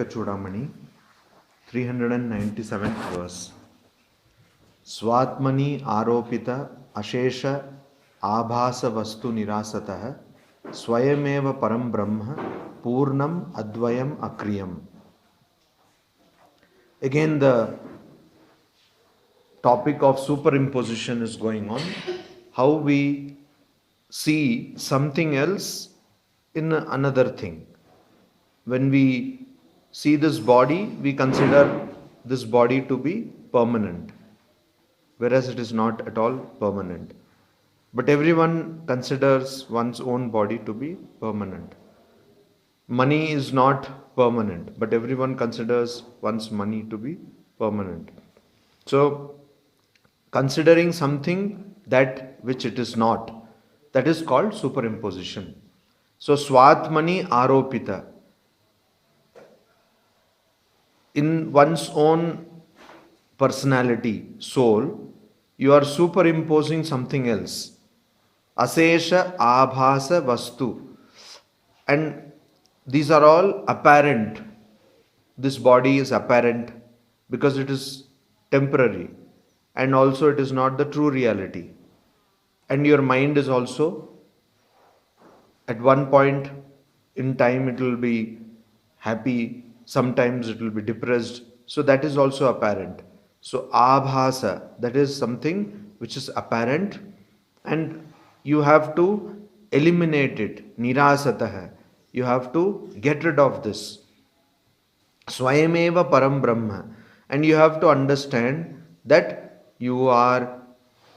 Vivekachudamani, 397th verse. Swatmani aropita ashesha abhasa vastu nirasatah swayameva param brahma purnam advayam akriyam. Again, the topic of superimposition is going on. How we see something else in another thing. When we see this body, we consider this body to be permanent, whereas it is not at all permanent. But everyone considers one's own body to be permanent. Money is not permanent, but everyone considers one's money to be permanent. So, considering something that which it is not, that is called superimposition. So, swatmani aropita. In one's own personality, soul, you are superimposing something else. Asesha abhasa vastu. And these are all apparent. This body is apparent because it is temporary. And also it is not the true reality. And your mind is also, at one point in time it will be happy, sometimes it will be depressed. So that is also apparent. So abhasa, that is something which is apparent and you have to eliminate it. Nirasatah. You have to get rid of this. Swayameva param brahma. And you have to understand that you are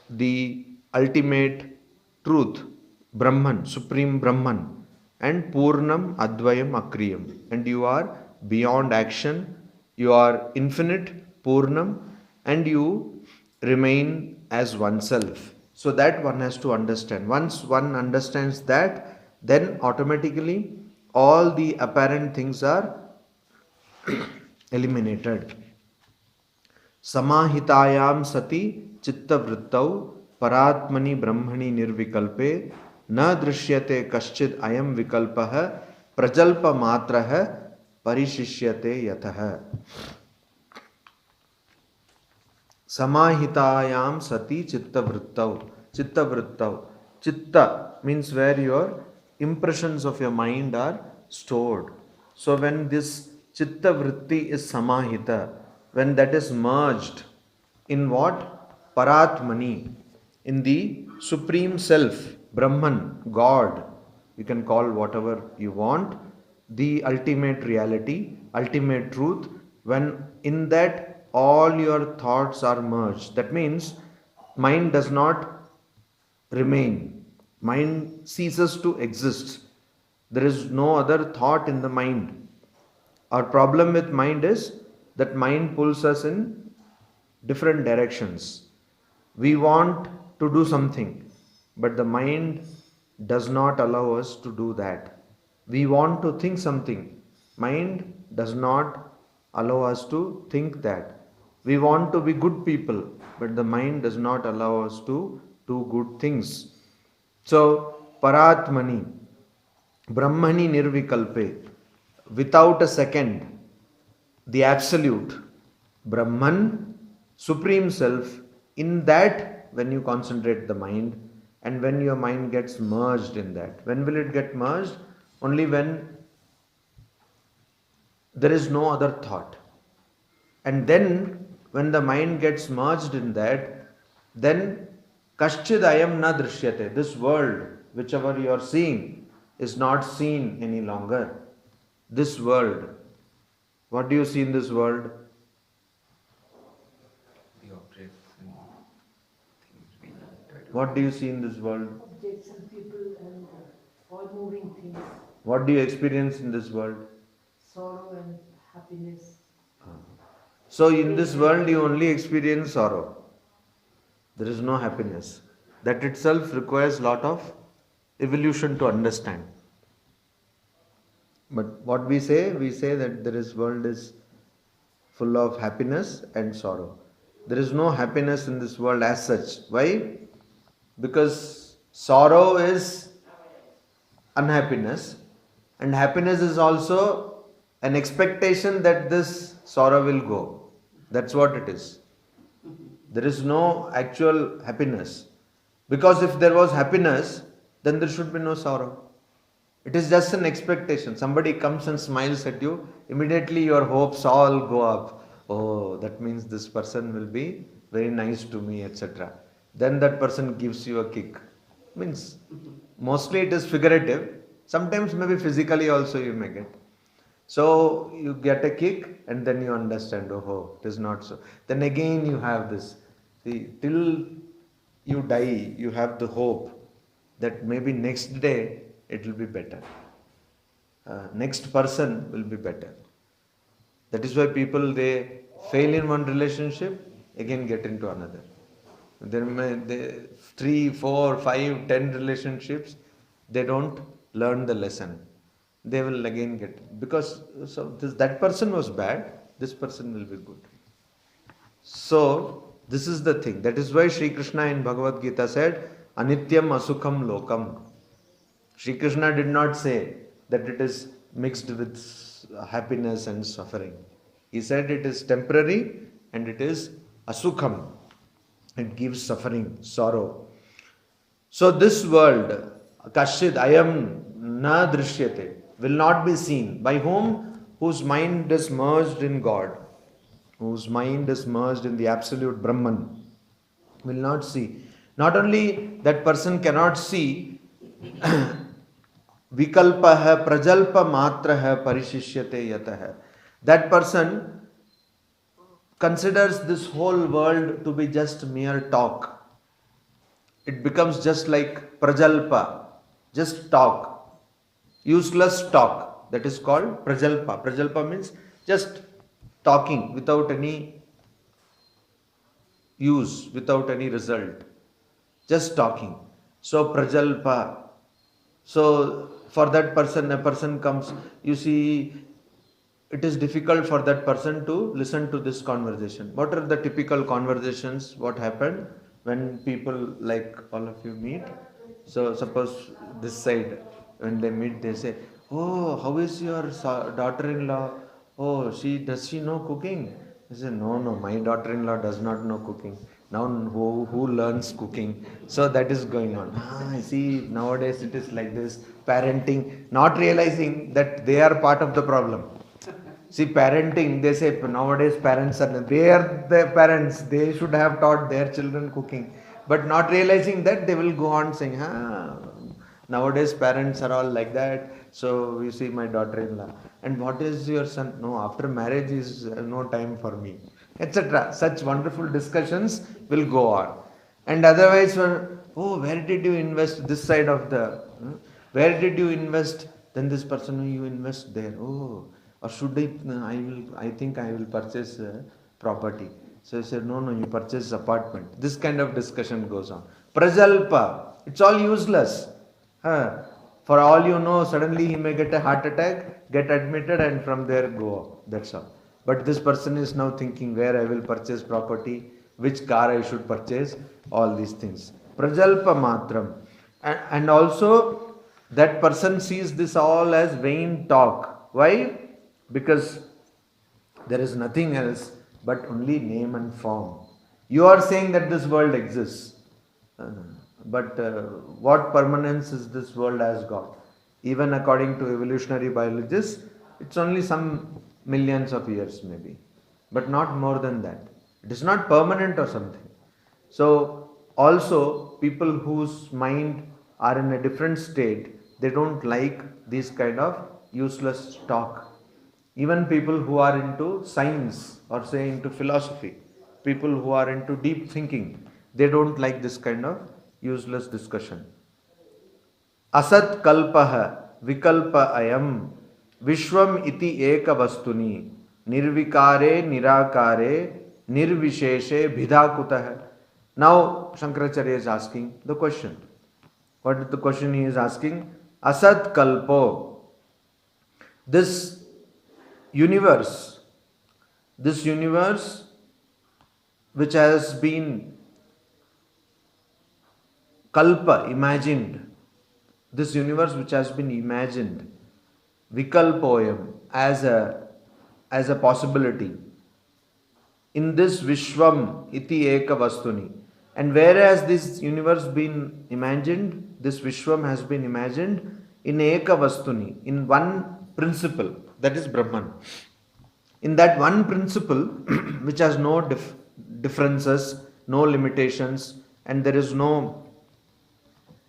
the ultimate truth, Brahman, Supreme Brahman, and Purnam Advayam Akriyam. And you are beyond action, you are infinite, Purnam, and you remain as oneself. So that one has to understand. Once one understands that, then automatically all the apparent things are eliminated. Samahitayam sati chitta vrittau paratmani brahmani nirvikalpe na drishyate kaschid ayam vikalpah prajalpa matrah parishishyate yatah. Samahitayam sati chitta vrittau. Chitta vrittau. Chitta means where your impressions of your mind are stored. So when this chitta vritti is samahita, when that is merged in what? Paratmani, in the Supreme Self, Brahman, God, you can call whatever you want, the ultimate reality, ultimate truth, when in that all your thoughts are merged. That means mind does not remain. Mind ceases to exist. There is no other thought in the mind. Our problem with mind is that mind pulls us in different directions. We want to do something, but the mind does not allow us to do that. We want to think something. Mind does not allow us to think that. We want to be good people, but the mind does not allow us to do good things. So, Paratmani, Brahmani Nirvikalpe, without a second, the absolute, Brahman, Supreme Self, in that when you concentrate the mind and when your mind gets merged in that. When will it get merged? Only when there is no other thought. And then when the mind gets merged in that, then Kaschid ayam na drishyate. This world, whichever you are seeing, is not seen any longer. This world. What do you see in this world? The objects and things we try to... What do you see in this world? Objects and people and all moving things. What do you experience in this world? Sorrow and happiness. So in this world you only experience sorrow. There is no happiness. That itself requires a lot of evolution to understand. But what we say that this world is full of happiness and sorrow. There is no happiness in this world as such. Why? Because sorrow is unhappiness and happiness is also An expectation that this sorrow will go. That's what it is. There is no actual happiness. Because if there was happiness, then there should be no sorrow. It is just an expectation. Somebody comes and smiles at you, immediately your hopes all go up. Oh, that means this person will be very nice to me, etc. Then that person gives you a kick. Means mostly it is figurative. Sometimes maybe physically also you may get. So you get a kick and then you understand, oh, it is not so. Then again you have this. See, till you die, you have the hope that maybe next day it will be better. Next person will be better. That is why people, they fail in one relationship, again get into another. There may 3, 4, 5, 10 relationships, they don't learn the lesson. They will again get, because that person was bad, this person will be good. So this is the thing. That is why Sri Krishna in Bhagavad Gita said, Anityam Asukham Lokam. Sri Krishna did not say that it is mixed with happiness and suffering. He said it is temporary and it is asukham. It gives suffering, sorrow. So this world, Kashid Ayam na drishyate, will not be seen. By whom? Whose mind is merged in God, whose mind is merged in the absolute Brahman, will not see. Not only that person cannot see, vikalpa hai, prajalpa matra hai, parishishyate yata hai. That person considers this whole world to be just mere talk. It becomes just like prajalpa, just talk. Useless talk. That is called prajalpa. Prajalpa means just talking without any use, without any result. Just talking. So prajalpa. So for that person, a person comes, you see, it is difficult for that person to listen to this conversation. What are the typical conversations? What happened when people like all of you meet? So suppose this side, when they meet, they say, oh, how is your daughter-in-law? Oh, does she know cooking? I say, no, my daughter-in-law does not know cooking. Now who learns cooking? So that is going on. I see, nowadays it is like this, parenting, not realizing that they are part of the problem. See, parenting, they say nowadays parents are the parents, they should have taught their children cooking. But not realizing that, they will go on saying, nowadays parents are all like that. So you see my daughter-in-law. And what is your son? No, after marriage is no time for me, etc. Such wonderful discussions will go on. And otherwise, oh, where did you invest this side of the, where did you invest? Then this person, you invest there. Oh, or should I think I will purchase property. So I said, no, you purchase apartment. This kind of discussion goes on. Prajalpa, it's all useless. For all you know, suddenly he may get a heart attack, get admitted, and from there go. That's all. But this person is now thinking where I will purchase property, which car I should purchase, all these things. Prajalpa matram. And also that person sees this all as vain talk. Why? Because there is nothing else but only name and form. You are saying that this world exists. But what permanence is this world has got? Even according to evolutionary biologists, it's only some millions of years maybe. But not more than that. It is not permanent or something. So also people whose mind are in a different state, they don't like this kind of useless talk. Even people who are into science or say into philosophy, people who are into deep thinking, they don't like this kind of useless discussion. Asat kalpaha vikalpa ayam vishwam iti eka vastuni nirvikare nirakare nirvisheshe bhidakutah. Now Shankaracharya is asking the question. What is the question he is asking? Asat kalpo. This universe which has been kalpa, imagined, this universe which has been imagined, vikalpoyam, as a possibility. In this Vishwam iti eka vastuni. And whereas this universe been imagined, this Vishwam has been imagined in eka vastuni, in one principle, that is Brahman. In that one principle, which has no differences, no limitations, and there is no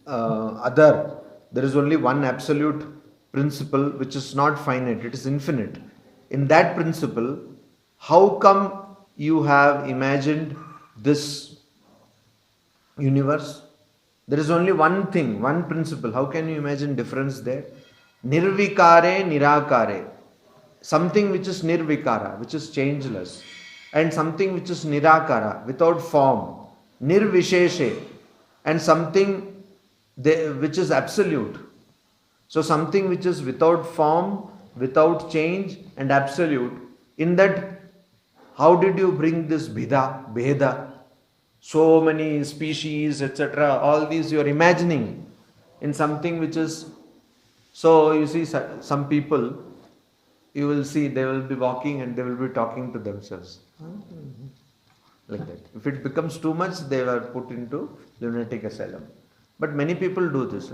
there is only one absolute principle which is not finite, it is infinite. In that principle, how come you have imagined this universe? There is only one thing, one principle. How can you imagine difference there? Nirvikare, nirakare. Something which is nirvikara, which is changeless, and something which is nirakara, without form. Nirvisheshe, and something which is absolute. So something which is without form, without change, and absolute. In that, how did you bring this bheda? So many species, etc. All these you are imagining in something which is. So you see, some people, you will see they will be walking and they will be talking to themselves. Like that. If it becomes too much, they were put into lunatic asylum. But many people do this.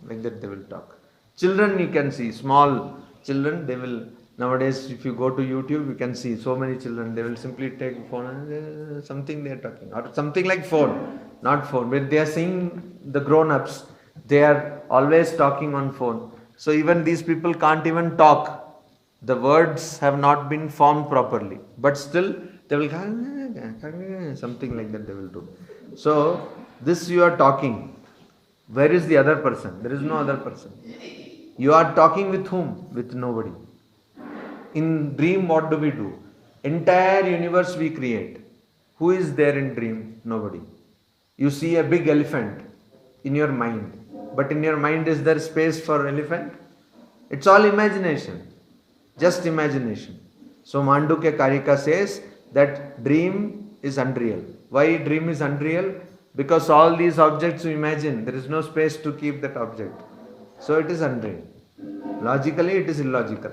Like that they will talk. Children, you can see, small children, they will, nowadays if you go to YouTube, you can see so many children, they will simply take phone and something they are talking. Or something like phone, not phone. When they are seeing the grown-ups, they are always talking on phone. So even these people can't even talk. The words have not been formed properly. But still, they will, something like that they will do. So, this you are talking. Where is the other person? There is no other person. You are talking with whom? With nobody. In dream, what do? Entire universe we create. Who is there in dream? Nobody. You see a big elephant in your mind. But in your mind, is there space for elephant? It's all imagination. Just imagination. So Mandukya Karika says that dream is unreal. Why dream is unreal? Because all these objects you imagine, there is no space to keep that object. So it is unreal. Logically it is illogical.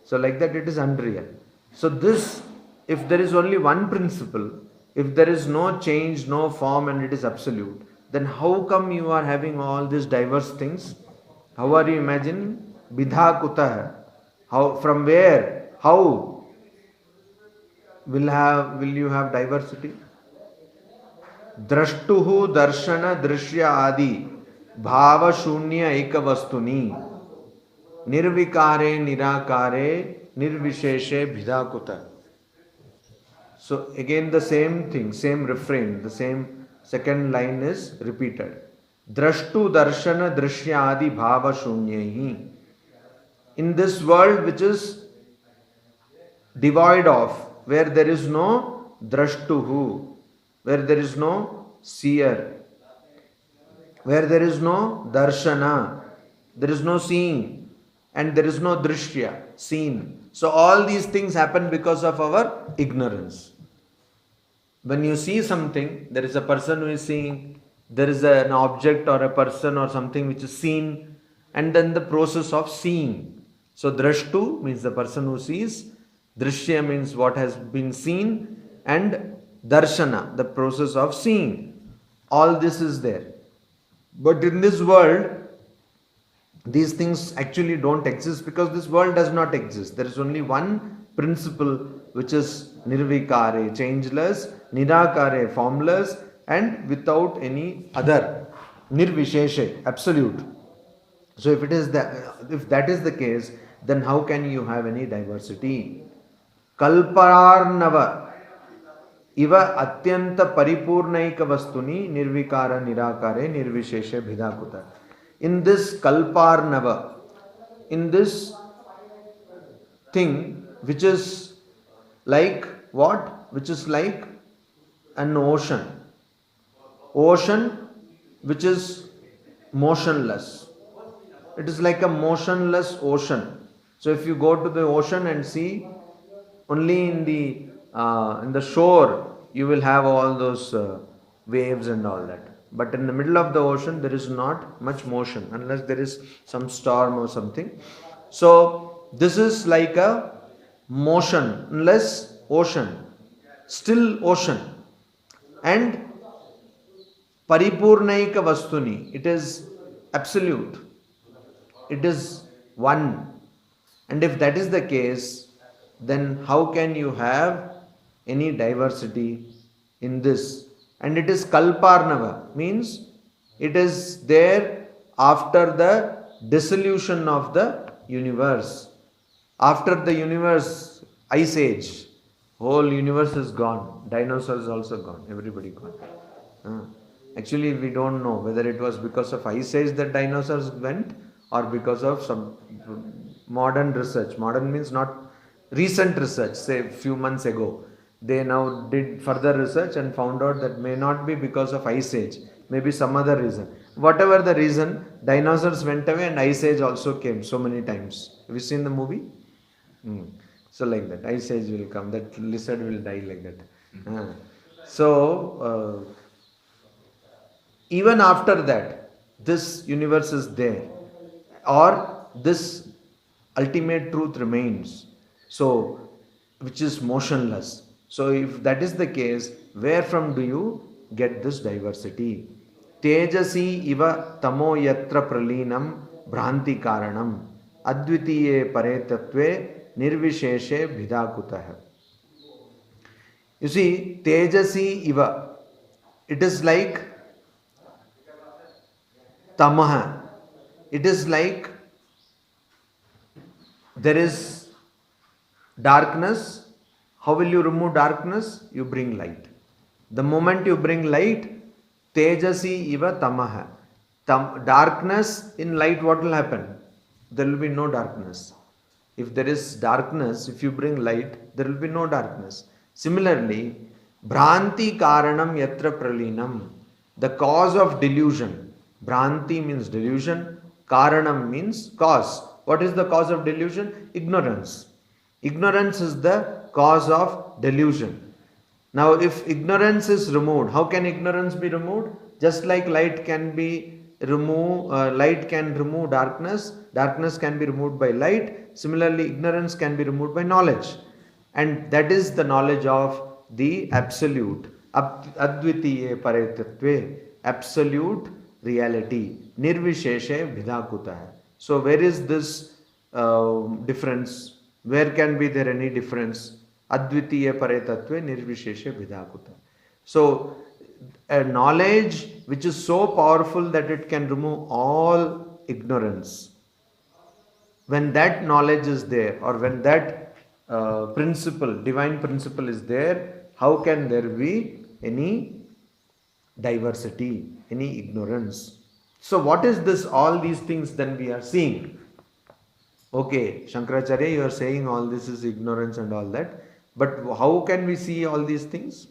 So like that it is unreal. So this, if there is only one principle, if there is no change, no form, and it is absolute, then how come you are having all these diverse things? How are you imagining? Bidha kutah. How, from where? How will you have diversity? Drashtuhu darshana drishya adi bhava shunya ekavastuni nirvikare nirakare nirvisheshe bhidakuta. So again the same thing, same refrain, the same second line is repeated. Drashtu darshana drishya adi bhava shunyahi. In this world which is devoid of, where there is no drashtuhu, where there is no seer, where there is no darshana, there is no seeing, and there is no drishya, seen. So all these things happen because of our ignorance. When you see something, there is a person who is seeing, there is an object or a person or something which is seen, and then the process of seeing. So drashtu means the person who sees, drishya means what has been seen, and darshana, the process of seeing. All this is there. But in this world, these things actually don't exist because this world does not exist. There is only one principle which is nirvikare, changeless, nirakare, formless, and without any other, nirvisheshe, absolute. So if that is the case, then how can you have any diversity? Kalparnava iva atyanta paripurnaika vastuni nirvikara nirakare nirvisheshe bhidakuta. In this kalparnava, in this thing which is like what? Which is like an ocean. Ocean which is motionless. It is like a motionless ocean. So if you go to the ocean and see, only in the shore you will have all those waves and all that. But in the middle of the ocean, there is not much motion unless there is some storm or something. So this is like a motionless ocean, still ocean. And paripurnaika vastuni, it is absolute, it is one. And if that is the case, then how can you have any diversity in this? And it is kalparnava, means it is there after the dissolution of the universe. After the universe, ice age, whole universe is gone, dinosaurs also gone, everybody gone. Actually, we don't know whether it was because of ice age that dinosaurs went or because of some modern research. Modern means not recent research, say few months ago. They now did further research and found out that may not be because of ice age, maybe some other reason. Whatever the reason, dinosaurs went away and ice age also came so many times. Have you seen the movie? So like that, ice age will come, that lizard will die like that. So even after that, this universe is there, or this ultimate truth remains, so which is motionless. So if that is the case, where from do you get this diversity? Tejasi iva tamo yatra pralinam bhranti karanam advitiye pare tattve nirvisheshe bhidakutah. You see, tejasi iva, it is like tamaha. It is like there is darkness. How will you remove darkness? You bring light. The moment you bring light, tejasi iva tamaha. Darkness in light, what will happen? There will be no darkness. If there is darkness, if you bring light, there will be no darkness. Similarly, bhranti karanam yatra pralinam, the cause of delusion. Bhranti means delusion, karanam means cause. What is the cause of delusion? Ignorance. Ignorance is the cause of delusion. Now, if ignorance is removed, how can ignorance be removed? Just like light can be removed, light can remove darkness, darkness can be removed by light. Similarly, ignorance can be removed by knowledge. And that is the knowledge of the absolute, advitiye paretatve, absolute reality, nirvisheshe bhidakutah. So where is this difference? Where can be there any difference? Advitiye paretatve nirvisheshe bhidakutah. So a knowledge which is so powerful that it can remove all ignorance. When that knowledge is there, or when that principle, divine principle is there, how can there be any diversity, any ignorance? So what is this, all these things then we are seeing? Okay, Shankaracharya, you are saying all this is ignorance and all that, but how can we see all these things?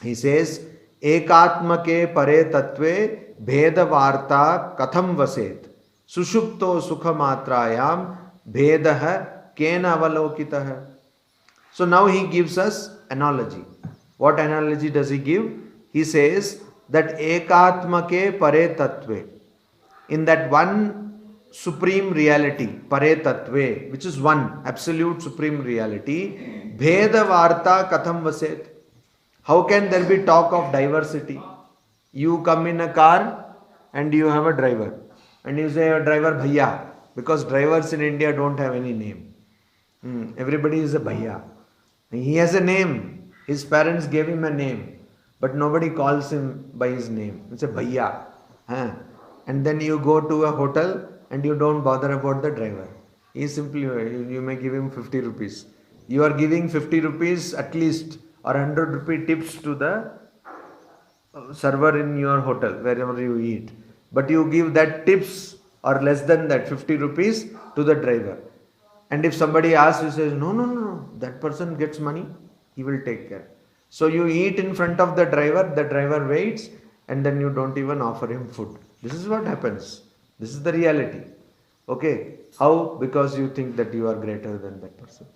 He says, ekatmake pare tatve bhedavarta katham vaset sushupto sukhamatrayam bhedah kena avalokitah. So now he gives us analogy. What analogy does he give? He says that ekatmake pare tatve, in that one supreme reality, pare tatve, which is one absolute supreme reality, bhedavarta katham vaset. How can there be talk of diversity? You come in a car and you have a driver, and you say a driver bhaiya, because drivers in India don't have any name. Everybody is a bhaiya. He has a name. His parents gave him a name, but nobody calls him by his name. It's a bhaiya. And then you go to a hotel and you don't bother about the driver. He simply, you may give him 50 rupees. You are giving 50 rupees at least, or 100 rupee tips to the server in your hotel, wherever you eat. But you give that tips or less than that, 50 rupees to the driver. And if somebody asks, you say, no, that person gets money, he will take care. So you eat in front of the driver waits, and then you don't even offer him food. This is what happens. This is the reality. Okay. How? Because you think that you are greater than that person.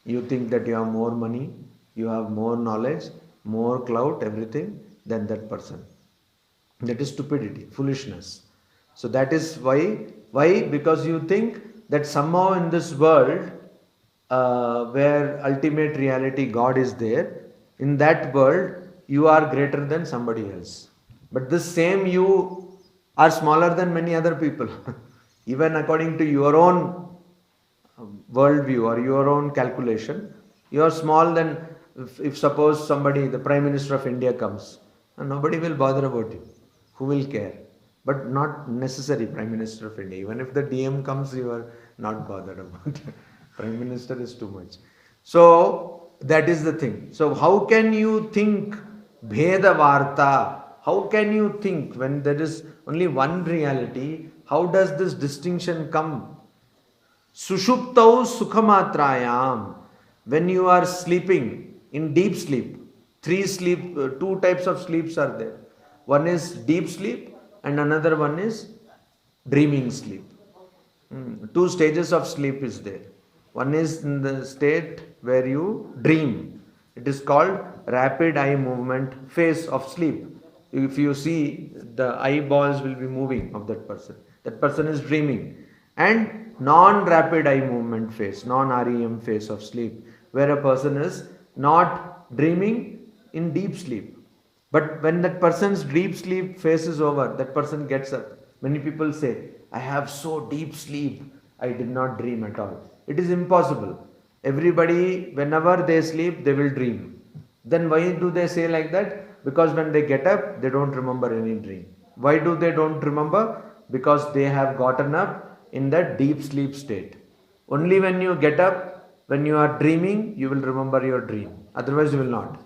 You think that you have more money, you have more knowledge, more clout, everything. than that person. That is stupidity, foolishness. So that is why. Why? Because you think that somehow in this world, where ultimate reality God is there, in that world you are greater than somebody else. But this same you are smaller than many other people. Even according to your own worldview or your own calculation, you are small than if suppose somebody, the Prime Minister of India comes, and nobody will bother about you. Who will care? But not necessary Prime Minister of India. Even if the DM comes, you are not bothered about. Prime Minister is too much. So that is the thing. So how can you think Bheda Varta? How can you think when there is only one reality? How does this distinction come? Sushuptau Sukhamatrayam. When you are sleeping in deep sleep, two types of sleeps are there. One is deep sleep and another one is dreaming sleep. Two stages of sleep is there. One is in the state where you dream. It is called rapid eye movement phase of sleep. If you see, the eyeballs will be moving of that person. That person is dreaming. And non-rapid eye movement phase, non-REM phase of sleep, where a person is not dreaming in deep sleep. But when that person's deep sleep phase is over, that person gets up. Many people say, I have so deep sleep, I did not dream at all. It is impossible. Everybody, whenever they sleep, they will dream. Then why do they say like that? Because when they get up, they don't remember any dream. Why do they don't remember? Because they have gotten up in that deep sleep state. Only when you get up, when you are dreaming, you will remember your dream. Otherwise, you will not.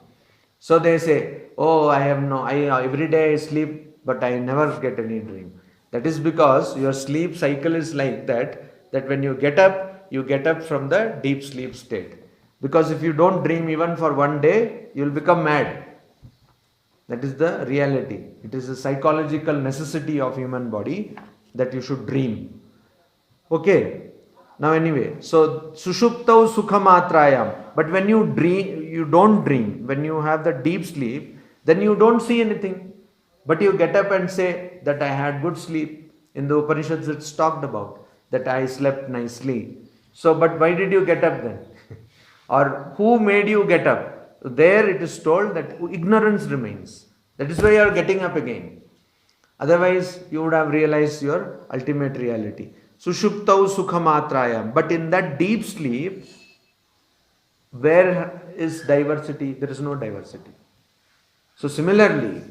So they say, oh, every day I sleep, but I never get any dream. That is because your sleep cycle is like that when you get up from the deep sleep state. Because if you don't dream even for one day, you will become mad. That is the reality. It is a psychological necessity of human body that you should dream. Okay. Now anyway, so sushuptau sukhamatrayam. But when you dream, you don't dream. When you have the deep sleep, then you don't see anything. But you get up and say that I had good sleep. In the Upanishads it's talked about that I slept nicely. So, but why did you get up then? Or who made you get up? There it is told that ignorance remains. That is why you are getting up again. Otherwise, you would have realized your ultimate reality. Sushuptau sukhamatrayam. But in that deep sleep, where is diversity? There is no diversity. So similarly,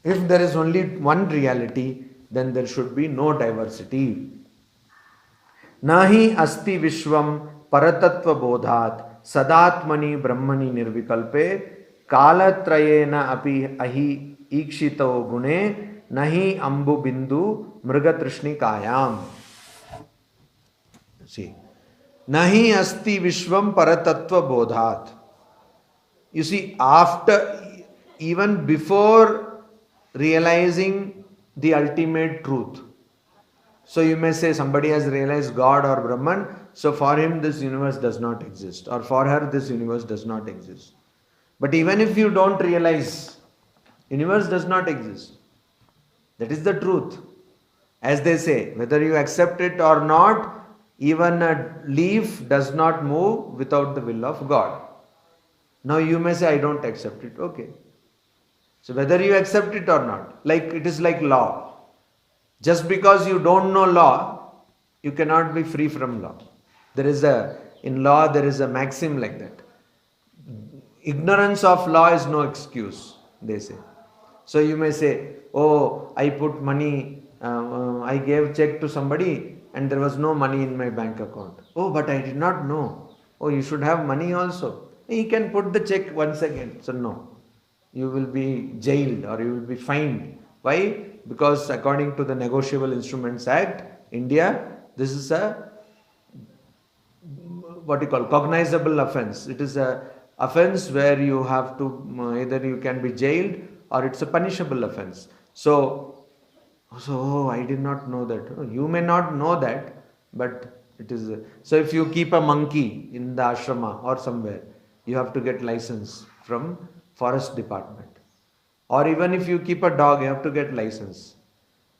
if there is only one reality, then there should be no diversity. Nahi asti vishvam paratatva bodhat sadatmani brahmani nirvikalpe kalatrayena api ahi ikshito gune nahi ambu bindu mrigatrishnikayam. See, nahi asti vishvam paratatva bodhat. You see, even before realizing the ultimate truth. So you may say somebody has realized God or Brahman, so for him this universe does not exist, or for her this universe does not exist. But even if you don't realize, universe does not exist. That is the truth. As they say, whether you accept it or not, even a leaf does not move without the will of God. Now you may say, I don't accept it. Okay. So whether you accept it or not, like it is like law. Just because you don't know law, you cannot be free from law. In law there is a maxim like that. Ignorance of law is no excuse, they say. So you may say, oh, I put money, I gave check to somebody and there was no money in my bank account. Oh, but I did not know. Oh, you should have money also. He can put the check once again. So no. You will be jailed or you will be fined. Why? Because according to the Negotiable Instruments Act, India, this is a cognizable offence. It is a offence where you have to, either you can be jailed or it's a punishable offence. So I did not know that. You may not know that, but it is. So if you keep a monkey in the ashrama or somewhere, you have to get license from forest department. Or even if you keep a dog, you have to get license.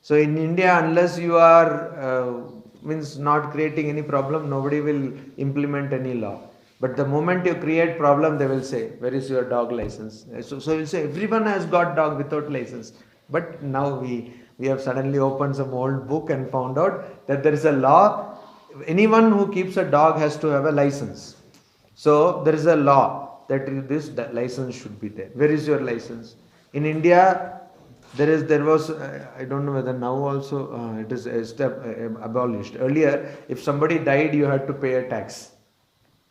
So in India, unless you are means not creating any problem, nobody will implement any law. But the moment you create problem, they will say, "Where is your dog license?" So we'll say everyone has got dog without license. But now we have suddenly opened some old book and found out that there is a law. Anyone who keeps a dog has to have a license. So there is a law that this license should be there. Where is your license? In India, there was I don't know whether now also it is abolished. Earlier, if somebody died, you had to pay a tax.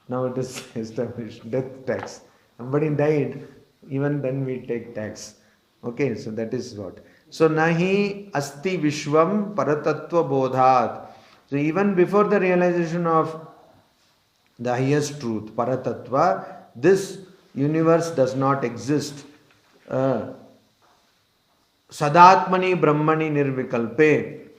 Now it is established, death tax. Somebody died, even then we take tax. Okay, so that is what. So nahi asti vishvam paratattva bodhat. So even before the realization of the highest truth, paratattva, this universe does not exist. Sadatmani Brahmani Nirvikalpe.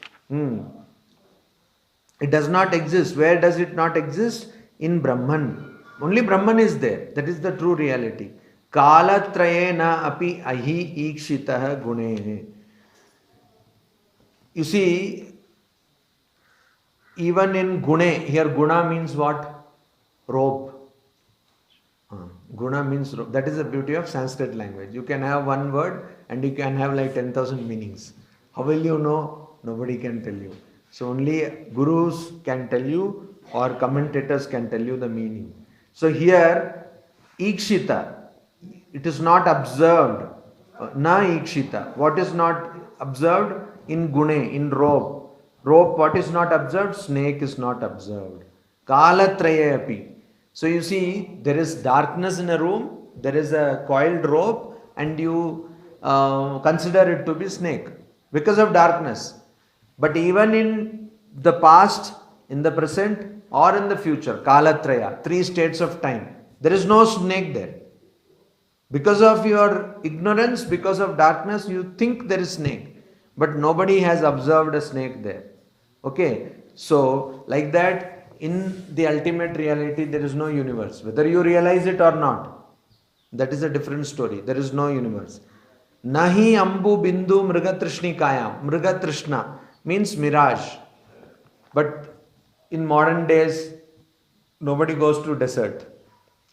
It does not exist. Where does it not exist? In Brahman. Only Brahman is there. That is the true reality. Kalatrayena api ahi ikshitah gune. You see, even in gune, here guna means what? Robe. Guna means robe. That is the beauty of Sanskrit language. You can have one word and you can have like 10,000 meanings. How will you know? Nobody can tell you. So only gurus can tell you or commentators can tell you the meaning. So here, ikshita, it is not observed. Na ikshita. What is not observed? In gune, in robe. Rope, what is not observed? Snake is not observed. Kalatraya api. So you see, there is darkness in a room, there is a coiled rope, and you consider it to be snake because of darkness. But even in the past, in the present, or in the future, Kalatraya, 3 states of time, there is no snake there. Because of your ignorance, because of darkness, you think there is snake, but nobody has observed a snake there. Okay, so like that, in the ultimate reality, there is no universe. Whether you realize it or not, that is a different story. There is no universe. Nahi ambu bindu mrigatrishni kayam. Mrigatrishna means mirage. But in modern days, nobody goes to desert.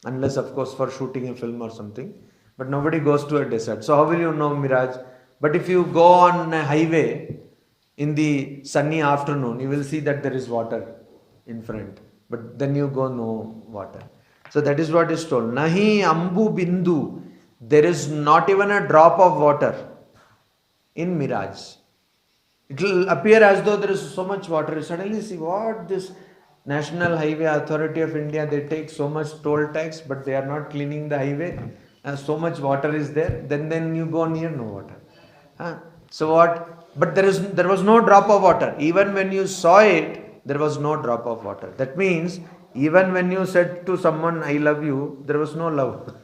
Unless, of course, for shooting a film or something. But nobody goes to a desert. So how will you know mirage? But if you go on a highway in the sunny afternoon, you will see that there is water in front. But then you go no water. So that is what is told. Nahi ambu bindu. There is not even a drop of water in mirage. It will appear as though there is so much water. You suddenly see what this National Highway Authority of India, they take so much toll tax, but they are not cleaning the highway. So much water is there. Then you go near no water. So what? But there was no drop of water. Even when you saw it, there was no drop of water. That means even when you said to someone, "I love you," there was no love.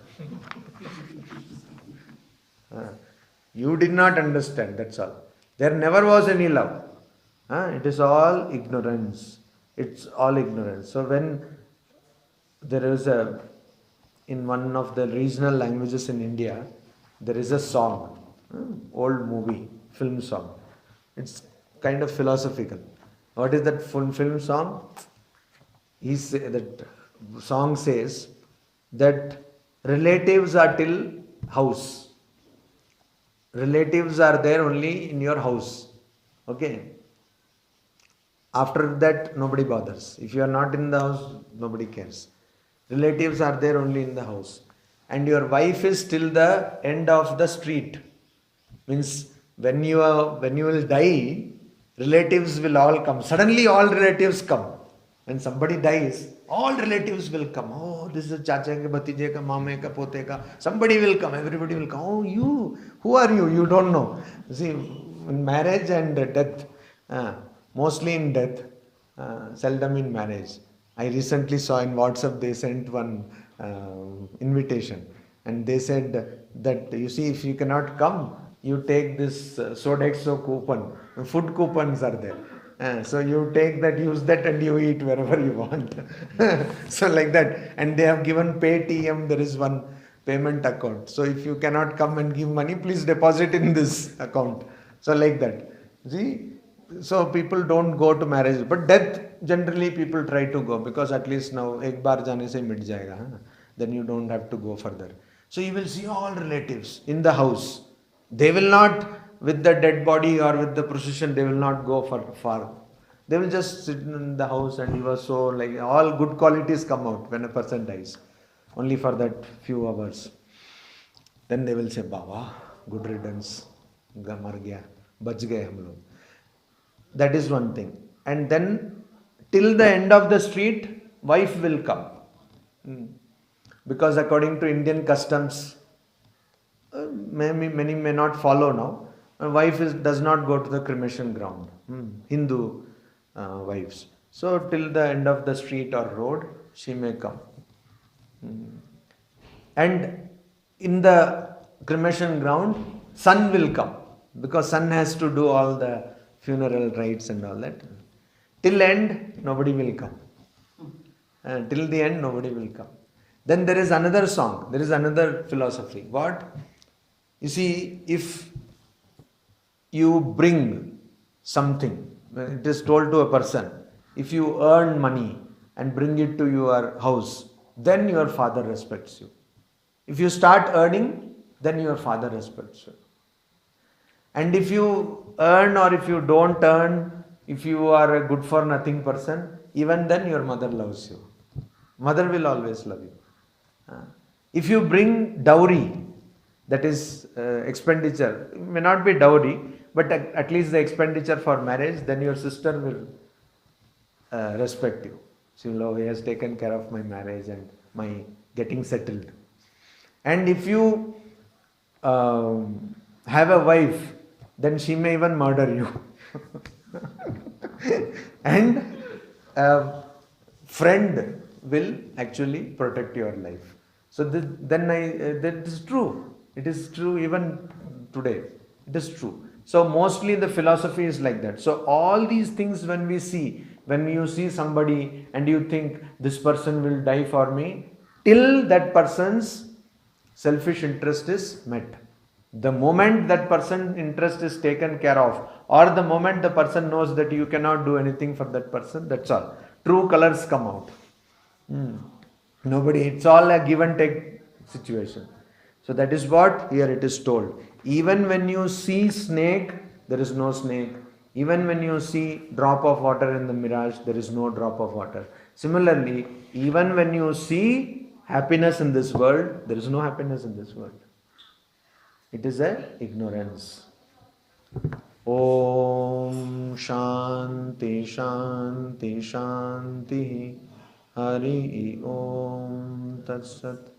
You did not understand, that's all. There never was any love. It is all ignorance. It's all ignorance. So when there is in one of the regional languages in India, there is a song, old movie, film song. It's kind of philosophical. What is that film song? That song says that relatives are till house. Relatives are there only in your house. Okay. After that, nobody bothers. If you are not in the house, nobody cares. Relatives are there only in the house. And your wife is till the end of the street. Means when you will die, relatives will all come. Suddenly all relatives come. When somebody dies, all relatives will come. Oh, this is chacha ke bhatije ka, mame ka, pote ka. Somebody will come. Everybody will come. Oh, you. Who are you? You don't know. See, in marriage and death, mostly in death, seldom in marriage. I recently saw in WhatsApp, they sent one invitation. And they said that, you see, if you cannot come, you take this Sodexo coupon. Food coupons are there. So you take that, use that, and you eat wherever you want. So like that. And they have given Paytm. There is one payment account. So if you cannot come and give money, please deposit in this account. So like that. See, so people don't go to marriage, but death generally people try to go because at least now ek baar jane se mit jayega. Then you don't have to go further. So you will see all relatives in the house. They will not with the dead body or with the procession. They will not go far. They will just sit in the house, and he was so like all good qualities come out when a person dies. Only for that few hours. Then they will say, Baba, good riddance, mar gaya, bach gaye hum log. That is one thing. And then till the end of the street, wife will come. Because according to Indian customs, many may not follow now. A wife does not go to the cremation ground. Hindu wives. So till the end of the street or road, she may come. And in the cremation ground, son will come, because son has to do all the funeral rites and all that. Till end, nobody will come. Till the end, nobody will come. Then there is another song, there is another philosophy. What? You see, if you bring something, it is told to a person, if you earn money and bring it to your house, then your father respects you. If you start earning, then your father respects you. And if you earn or if you don't earn, if you are a good for nothing person, even then your mother loves you. Mother will always love you. If you bring dowry, that is expenditure, it may not be dowry, but at least the expenditure for marriage, then your sister will respect you. She will know he has taken care of my marriage and my getting settled. And if you have a wife, then she may even murder you. And a friend will actually protect your life. So that is true. It is true even today. It is true. So mostly the philosophy is like that. So all these things when you see somebody and you think this person will die for me, till that person's selfish interest is met. The moment that person's interest is taken care of, or the moment the person knows that you cannot do anything for that person, that's all. True colors come out. Nobody, it's all a give and take situation. So that is what here it is told. Even when you see snake, there is no snake. Even when you see drop of water in the mirage, there is no drop of water. Similarly, even when you see happiness in this world, there is no happiness in this world. It is a ignorance. Om Shanti Shanti Shanti Hari Om Tat Sat.